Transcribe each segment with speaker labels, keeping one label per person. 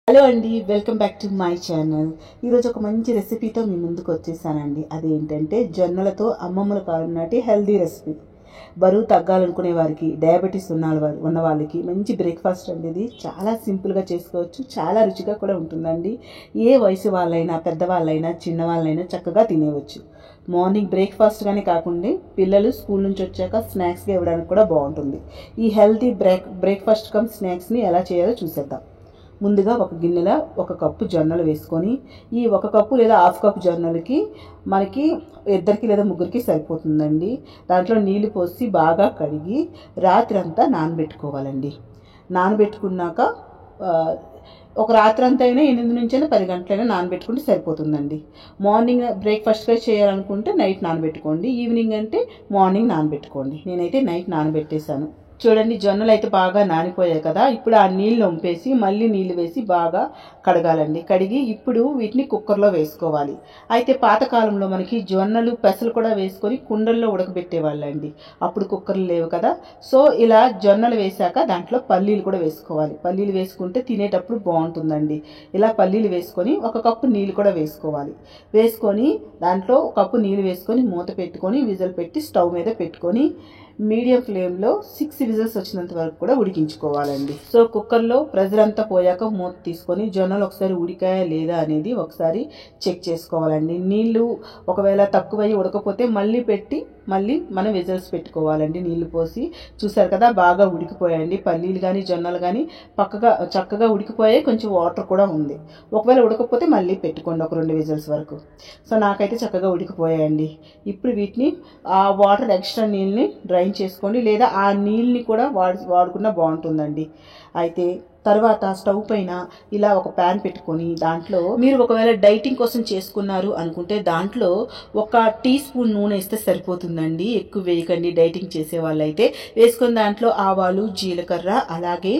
Speaker 1: Hello అండి, welcome back to my channel. ఈరోజు ఒక మంచి రెసిపీతో మీ ముందుకు వచ్చేసానండి. అదేంటంటే జొన్నలతో అమ్మమ్మల కాలం నాటి హెల్దీ రెసిపీ. బరువు తగ్గాలనుకునే వారికి, డయాబెటీస్ ఉన్న వాళ్ళకి మంచి బ్రేక్ఫాస్ట్ అండి. ఇది చాలా సింపుల్గా చేసుకోవచ్చు, చాలా రుచిగా కూడా ఉంటుందండి. ఏ వయసు వాళ్ళైనా, పెద్దవాళ్ళైనా, చిన్నవాళ్ళైనా చక్కగా తినేవచ్చు. మార్నింగ్ బ్రేక్ఫాస్ట్గానే కాకుండా పిల్లలు స్కూల్ నుంచి వచ్చాక స్నాక్స్గా ఇవ్వడానికి కూడా బాగుంటుంది. ఈ హెల్తీ బ్రేక్ఫాస్ట్ కమ్ స్నాక్స్ని ఎలా చేయాలో చూసేద్దాం. ముందుగా ఒక గిన్నెలో 1 కప్పు జొన్నలు వేసుకొని, ఈ 1 కప్పు లేదా హాఫ్ కప్పు జొన్నలకి మనకి 2 లేదా 3 సరిపోతుందండి. దాంట్లో నీళ్లు పోసి బాగా కడిగి రాత్రి అంతా నానబెట్టుకోవాలండి. నానబెట్టుకున్నాక ఒక రాత్రి అంతా అయినా 8 నుంచి 10 గంటలైనా నానబెట్టుకుంటే సరిపోతుందండి. మార్నింగ్ బ్రేక్ఫాస్ట్గా చేయాలనుకుంటే నైట్ నానబెట్టుకోండి, ఈవినింగ్ అంటే మార్నింగ్ నానబెట్టుకోండి. నేనైతే నైట్ నానబెట్టేశాను. చూడండి, జొన్నలు అయితే బాగా నానిపోయాయి కదా. ఇప్పుడు ఆ నీళ్ళు వంపేసి మళ్ళీ నీళ్ళు వేసి బాగా కడగాలండి. కడిగి ఇప్పుడు వీటిని కుక్కర్లో వేసుకోవాలి. అయితే పాతకాలంలో మనకి జొన్నలు పెసలు కూడా వేసుకొని కుండల్లో ఉడకబెట్టేవాళ్ళండి. అప్పుడు కుక్కర్లు లేవు కదా. సో ఇలా జొన్నలు వేసాక దాంట్లో పల్లీలు కూడా వేసుకోవాలి. పల్లీలు వేసుకుంటే తినేటప్పుడు బాగుంటుందండి. ఇలా పల్లీలు వేసుకొని 1 కప్పు నీళ్ళు కూడా వేసుకోవాలి. వేసుకొని దాంట్లో 1 కప్పు నీళ్ళు వేసుకొని మూత పెట్టుకొని విజిల్ పెట్టి స్టవ్ మీద పెట్టుకొని మీడియం ఫ్లేమ్లో 6 విజిల్స్ వచ్చినంత వరకు కూడా ఉడికించుకోవాలండి. సో కుక్కర్లో ప్రెజర్ అంతా పోయాక మూత తీసుకొని జొన్నలు ఒకసారి ఉడికాయా లేదా అనేది ఒకసారి చెక్ చేసుకోవాలండి. నీళ్లు ఒకవేళ తక్కువై ఉడకపోతే మళ్ళీ పెట్టి మళ్ళీ మనం విజిల్స్ పెట్టుకోవాలండి. నీళ్లు పోసి చూసారు కదా, బాగా ఉడికిపోయాయండి. పల్లీలు కానీ జొన్నలు కానీ చక్కగా ఉడికిపోయాయి. కొంచెం వాటర్ కూడా ఉంది. ఒకవేళ ఉడకపోతే మళ్ళీ పెట్టుకోండి ఒక 2 విజిల్స్ వరకు. సో నాకైతే చక్కగా ఉడికిపోయాయండి. ఇప్పుడు వీటిని ఆ వాటర్ ఎక్స్ట్రా నీళ్ళని డ్రైన్ చేసుకోండి, లేదా ఆ నీళ్ళని కూడా వాడుకున్నా బాగుంటుందండి. అయితే తర్వాత స్టవ్ పైన ఇలా ఒక ప్యాన్ పెట్టుకొని దాంట్లో మీరు ఒకవేళ డైటింగ్ కోసం చేసుకున్నారు అనుకుంటే దాంట్లో 1 టీ స్పూన్ నూనె వేస్తే సరిపోతుందండి. ఎక్కువ వేయకండి డైటింగ్ చేసే వాళ్ళైతే. వేసుకొని దాంట్లో ఆవాలు, జీలకర్ర, అలాగే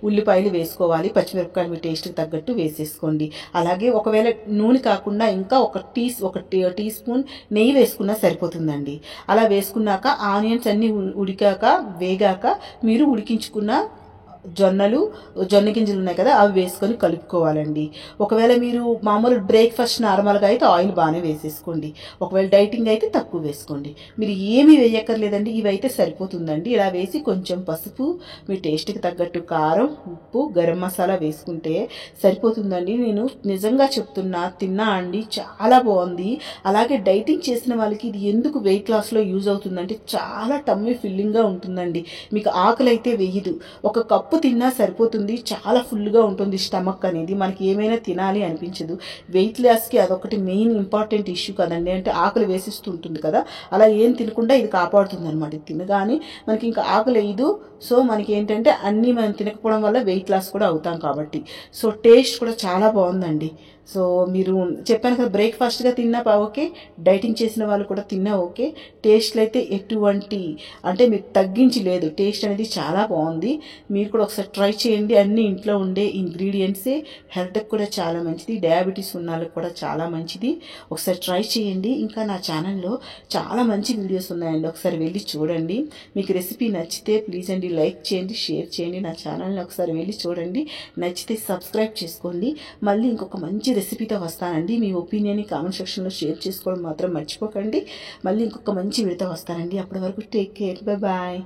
Speaker 1: ఉల్లిపాయలు వేసుకోవాలి. పచ్చిమిరపకాయలు మీ టేస్ట్కి తగ్గట్టు వేసేసుకోండి. అలాగే ఒకవేళ నూనె కాకుండా ఇంకా ఒక టీ స్పూన్ నెయ్యి వేసుకున్నా సరిపోతుందండి. అలా వేసుకున్నాక ఆనియన్స్ అన్నీ వేగాక మీరు ఉడికించుకున్న జొన్న గింజలు ఉన్నాయి కదా, అవి వేసుకొని కలుపుకోవాలండి. ఒకవేళ మీరు మామూలు బ్రేక్ఫాస్ట్ నార్మల్గా అయితే ఆయిల్ బాగానే వేసేసుకోండి. ఒకవేళ డైటింగ్ అయితే తక్కువ వేసుకోండి. మీరు ఏమీ వేయక్కర్లేదండి, ఇవైతే సరిపోతుందండి. ఇలా వేసి కొంచెం పసుపు, మీ టేస్ట్కి తగ్గట్టు కారం, ఉప్పు, గరం మసాలా వేసుకుంటే సరిపోతుందండి. నేను నిజంగా చెప్తున్నా, తిన్నా అండి, చాలా బాగుంది. అలాగే డైటింగ్ చేసిన వాళ్ళకి ఇది ఎందుకు వెయిట్ లాస్లో యూజ్ అవుతుందంటే చాలా టమ్మీ ఫిల్లింగ్గా ఉంటుందండి. మీకు ఆకలి అయితే వేయదు. 1 కప్పు తిన్నా సరిపోతుంది. చాలా ఫుల్గా ఉంటుంది స్టమక్ అనేది. మనకి ఏమైనా తినాలి అనిపించదు. వెయిట్ లాస్కి అదొకటి మెయిన్ ఇంపార్టెంట్ ఇష్యూ కదండి. అంటే ఆకలి వేసిస్తుంటుంది కదా, అలా ఏం తినకుండా ఇది కాపాడుతుంది అనమాట. ఇది తినగానే మనకి ఇంకా ఆకలి వేయదు. సో మనకి ఏంటంటే అన్నీ మనం తినకపోవడం వల్ల వెయిట్ లాస్ కూడా అవుతాం కాబట్టి. సో టేస్ట్ కూడా చాలా బాగుందండి. సో మీరు చెప్పాను కదా, బ్రేక్ఫాస్ట్గా తిన్నా ఓకే, డైటింగ్ చేసిన వాళ్ళు కూడా తిన్నా ఓకే. టేస్ట్లో అయితే ఎటువంటి అంటే మీకు తగ్గించి లేదు. టేస్ట్ అనేది చాలా బాగుంది. మీరు కూడా ఒకసారి ట్రై చేయండి. అన్ని ఇంట్లో ఉండే ఇంగ్రీడియంట్సే. హెల్త్కి కూడా చాలా మంచిది. డయాబెటీస్ ఉన్న వాళ్ళకి కూడా చాలా మంచిది. ఒకసారి ట్రై చేయండి. ఇంకా నా ఛానల్లో చాలా మంచి వీడియోస్ ఉన్నాయండి, ఒకసారి వెళ్ళి చూడండి. మీకు రెసిపీ నచ్చితే ప్లీజ్ అండి లైక్ చేయండి, షేర్ చేయండి. నా ఛానల్ని ఒకసారి వెళ్ళి చూడండి. నచ్చితే సబ్స్క్రైబ్ చేసుకోండి. మళ్ళీ ఇంకొక మంచి రెసిపీతో వస్తానండి. మీ ఒపీనియన్ని కామెంట్ సెక్షన్లో షేర్ చేసుకోవడం మాత్రం మర్చిపోకండి. మళ్ళీ ఇంకొక మంచి వీడియోతో వస్తానండి. అప్పటి వరకు టేక్ కేర్, బాయ్.